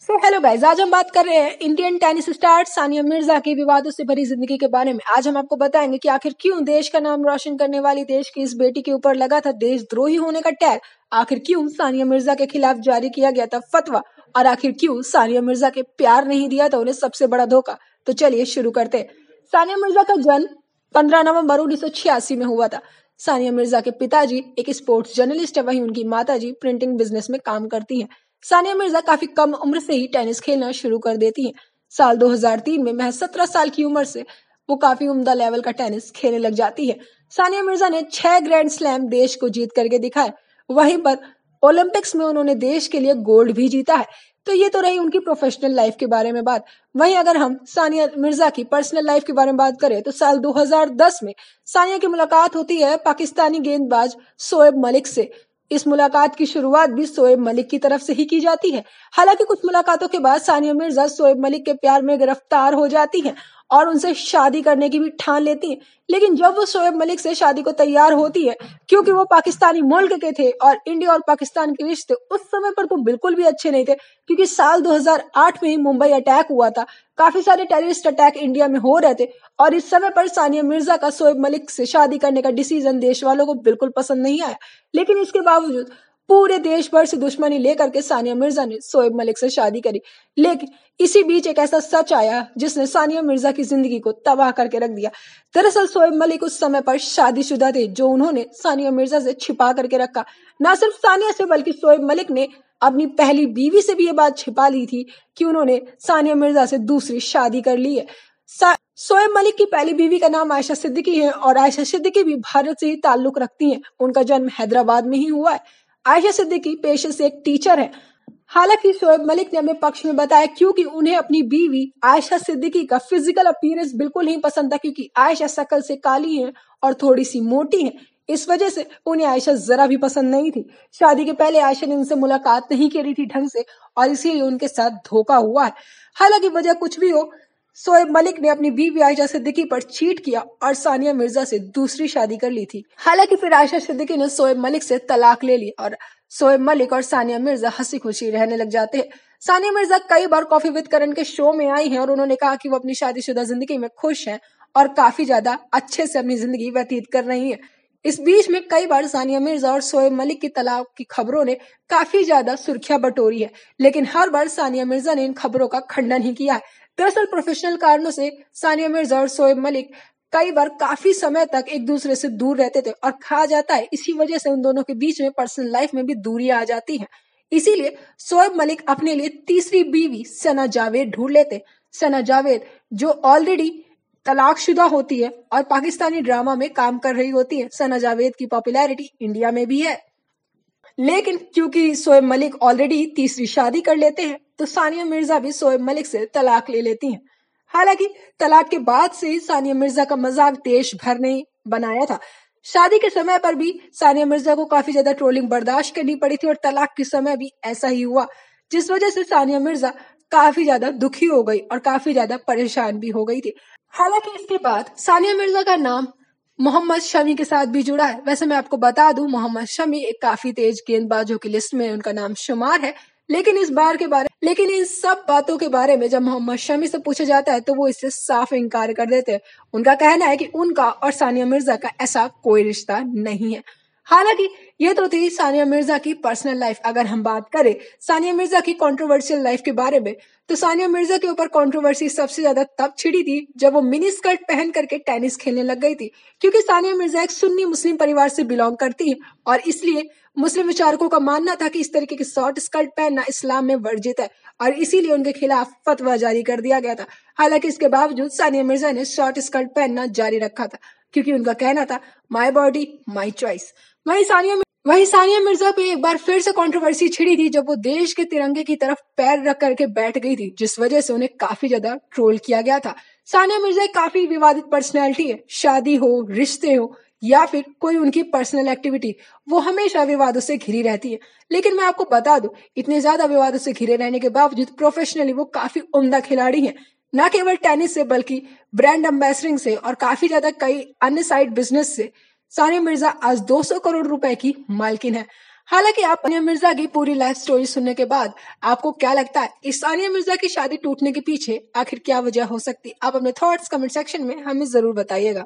Hello guys, आज हम बात कर रहे हैं Indian tennis star Sania Mirza की विवादों से भरी जिंदगी के बारे में। आज हम आपको बताएंगे कि आखिर क्यों देश का नाम रोशन करने वाली देश की इस बेटी के ऊपर लगा था देशद्रोही होने का टैग, आखिर क्यों सानिया मिर्जा के खिलाफ जारी किया गया था फतवा, और आखिर क्यों सानिया मिर्जा के प्यार नहीं दिया था उन्हें सबसे बड़ा धोखा। तो चलिए शुरू करते हैं। सानिया मिर्जा का जन्म 15 नवंबर 1986 में हुआ था। सानिया मिर्जा के पिताजी एक स्पोर्ट्स जर्नलिस्ट है, वहीं उनकी माताजी प्रिंटिंग बिजनेस में काम करती हैं। सानिया मिर्जा काफी कम उम्र से ही टेनिस खेलना शुरू कर देती हैं। साल 2003 में महज 17 साल की उम्र से वो काफी उम्दा लेवल का टेनिस खेलने लग जाती है। सानिया मिर्जा ने 6 ग्रैंड स्लैम देश को जीत करके दिखाए। वहीं पर ओलंपिक्स में उन्होंने देश के लिए गोल्ड भी जीता है। तो ये तो रही उनकी प्रोफेशनल लाइफ के बारे में बात। वहीं अगर हम सानिया मिर्जा की पर्सनल लाइफ के बारे में बात करें तो साल 2010 में सानिया की मुलाकात होती है पाकिस्तानी गेंदबाज शोएब मलिक से। इस मुलाकात की शुरुआत भी शोएब मलिक की तरफ से ही की जाती है। हालांकि कुछ मुलाकातों के बाद सानिया मिर्जा शोएब मलिक के प्यार में गिरफ्तार हो जाती हैं और उनसे शादी करने की भी ठान लेती हैं। लेकिन जब वो शोएब मलिक से शादी को तैयार होती है, क्योंकि वो पाकिस्तानी मुल्क के थे और इंडिया और पाकिस्तान के रिश्ते उस समय पर तो बिल्कुल भी अच्छे नहीं थे, क्योंकि साल 2008 में ही मुंबई अटैक हुआ था। काफी सारे टेररिस्ट अटैक इंडिया में हो रहे थे और इस समय पर सानिया मिर्जा का शोएब मलिक से शादी करने का डिसीजन देश वालों को बिल्कुल पसंद नहीं आया। लेकिन इसके बावजूद पूरे देश भर से दुश्मनी लेकर के सानिया मिर्जा ने शोएब मलिक से शादी करी। लेकिन इसी बीच एक ऐसा सच आया जिसने सानिया मिर्जा की जिंदगी को तबाह करके रख दिया। दरअसल शोएब मलिक उस समय पर शादीशुदा थे, जो उन्होंने सानिया मिर्जा से छिपा करके रखा। न सिर्फ सानिया से बल्कि शोएब मलिक ने अपनी पहली बीवी से भी ये बात छिपा ली थी कि उन्होंने सानिया मिर्जा से दूसरी शादी कर ली है। शोएब मलिक की पहली बीवी का नाम आयशा सिद्दीकी है और आयशा सिद्दीकी भी भारत से ही ताल्लुक रखती हैं। उनका जन्म हैदराबाद में ही हुआ है। आयशा सिद्दीकी पेशे से एक टीचर है। हालांकि शोएब मलिक ने अपने पक्ष में बताया क्योंकि उन्हें अपनी बीवी आयशा सिद्दीकी का फिजिकल अपीयरेंस बिल्कुल नहीं पसंद था, क्योंकि आयशा शक्ल से काली है और थोड़ी सी मोटी है। इस वजह से उन्हें आयशा जरा भी पसंद नहीं थी। शादी के पहले आयशा ने उनसे मुलाकात नहीं करी थी ढंग से और इसीलिए उनके साथ धोखा हुआ है। हालांकि वजह कुछ भी हो, शोएब मलिक ने अपनी बीवी आयशा सिद्दीकी पर चीट किया और सानिया मिर्जा से दूसरी शादी कर ली थी। हालांकि फिर आयशा सिद्दीकी ने शोएब मलिक से तलाक ले ली और शोएब मलिक और सानिया मिर्जा हंसी खुशी रहने लग जाते हैं। सानिया मिर्जा कई बार कॉफी विद करण के शो में आई हैं और उन्होंने कहा कि वो अपनी शादीशुदा जिंदगी में खुश हैं और काफी ज्यादा अच्छे से अपनी जिंदगी व्यतीत कर रही हैं। इस बीच में कई बार सानिया मिर्जा और शोएब मलिक की तलाक की खबरों ने काफी ज्यादा सुर्खियां बटोरी है, लेकिन हर बार सानिया मिर्जा ने इन खबरों का खंडन ही किया है। दरअसल प्रोफेशनल कारणों से सानिया मिर्जा और शोएब मलिक कई बार काफी समय तक एक दूसरे से दूर रहते थे और कहा जाता है इसी वजह से उन दोनों के बीच में पर्सनल लाइफ में भी दूरियां आ जाती हैं। इसीलिए शोएब मलिक अपने लिए तीसरी बीवी सना जावेद ढूंढ लेते। सना जावेद जो ऑलरेडी तलाकशुदा होती है और पाकिस्तानी ड्रामा में काम कर रही होती है। सना जावेद की पॉपुलैरिटी इंडिया में भी है, लेकिन क्योंकि शोएब मलिक ऑलरेडी तीसरी शादी कर लेते हैं तो सानिया मिर्जा भी शोएब मलिक से तलाक ले लेती हैं। हालांकि तलाक के बाद से सानिया मिर्जा का मजाक देश भर ने बनाया था। शादी के समय पर भी सानिया मिर्जा को काफी ज्यादा ट्रोलिंग बर्दाश्त करनी पड़ी थी और तलाक के समय भी ऐसा ही हुआ, जिस वजह से सानिया मिर्जा काफी ज्यादा दुखी हो गई और काफी ज्यादा परेशान भी हो गई थी। हालांकि इसके बाद सानिया मिर्जा का नाम मोहम्मद शमी के साथ भी जुड़ा है। वैसे मैं आपको बता दूं, मोहम्मद शमी एक काफी तेज गेंदबाजों की लिस्ट में उनका नाम शुमार है। लेकिन इन सब बातों के बारे में जब मोहम्मद शमी से पूछा जाता है तो वो इससे साफ इनकार कर देते हैं। उनका कहना है कि उनका और सानिया मिर्जा का ऐसा कोई रिश्ता नहीं है। हालांकि ये तो थी सानिया मिर्जा की पर्सनल लाइफ। अगर हम बात करें सानिया मिर्जा की कंट्रोवर्शियल लाइफ के बारे में, तो सानिया मिर्जा के ऊपर कंट्रोवर्सी सबसे ज्यादा तब छिड़ी थी जब वो मिनी स्कर्ट पहन करके टेनिस खेलने लग गई थी। क्योंकि सानिया मिर्जा एक सुन्नी मुस्लिम परिवार से बिलोंग करती है और इसलिए मुस्लिम विचारकों का मानना था कि इस तरीके की शॉर्ट स्कर्ट पहनना इस्लाम में वर्जित है और इसीलिए उनके खिलाफ फतवा जारी कर दिया गया था। हालांकि इसके बावजूद सानिया मिर्जा ने शॉर्ट स्कर्ट पहनना जारी रखा था, क्योंकि उनका कहना था माई बॉडी माई चॉइस। वहीं सानिया मिर्जा पे एक बार फिर से कंट्रोवर्सी छिड़ी थी जब वो देश के तिरंगे की तरफ पैर रख करके बैठ गई थी, जिस वजह से उन्हें काफी ज्यादा ट्रोल किया गया था। सानिया मिर्जा एक काफी विवादित पर्सनैलिटी है। शादी हो, रिश्ते हो या फिर कोई उनकी पर्सनल एक्टिविटी, वो हमेशा विवादों से घिरी रहती है। लेकिन मैं आपको बता दूं, इतने ज्यादा विवादों से घिरे रहने के बावजूद प्रोफेशनली वो काफी उम्दा खिलाड़ी है। न केवल टेनिस से बल्कि ब्रांड एम्बेसडरिंग से और काफी ज्यादा कई अन्य साइड बिजनेस से सानिया मिर्जा आज 200 करोड़ रुपए की मालकिन है। हालांकि आप सानिया मिर्जा की पूरी लाइफ स्टोरी सुनने के बाद आपको क्या लगता है इस सानिया मिर्जा की शादी टूटने के पीछे आखिर क्या वजह हो सकती है? आप अपने थॉट्स कमेंट सेक्शन में हमें जरूर बताइएगा।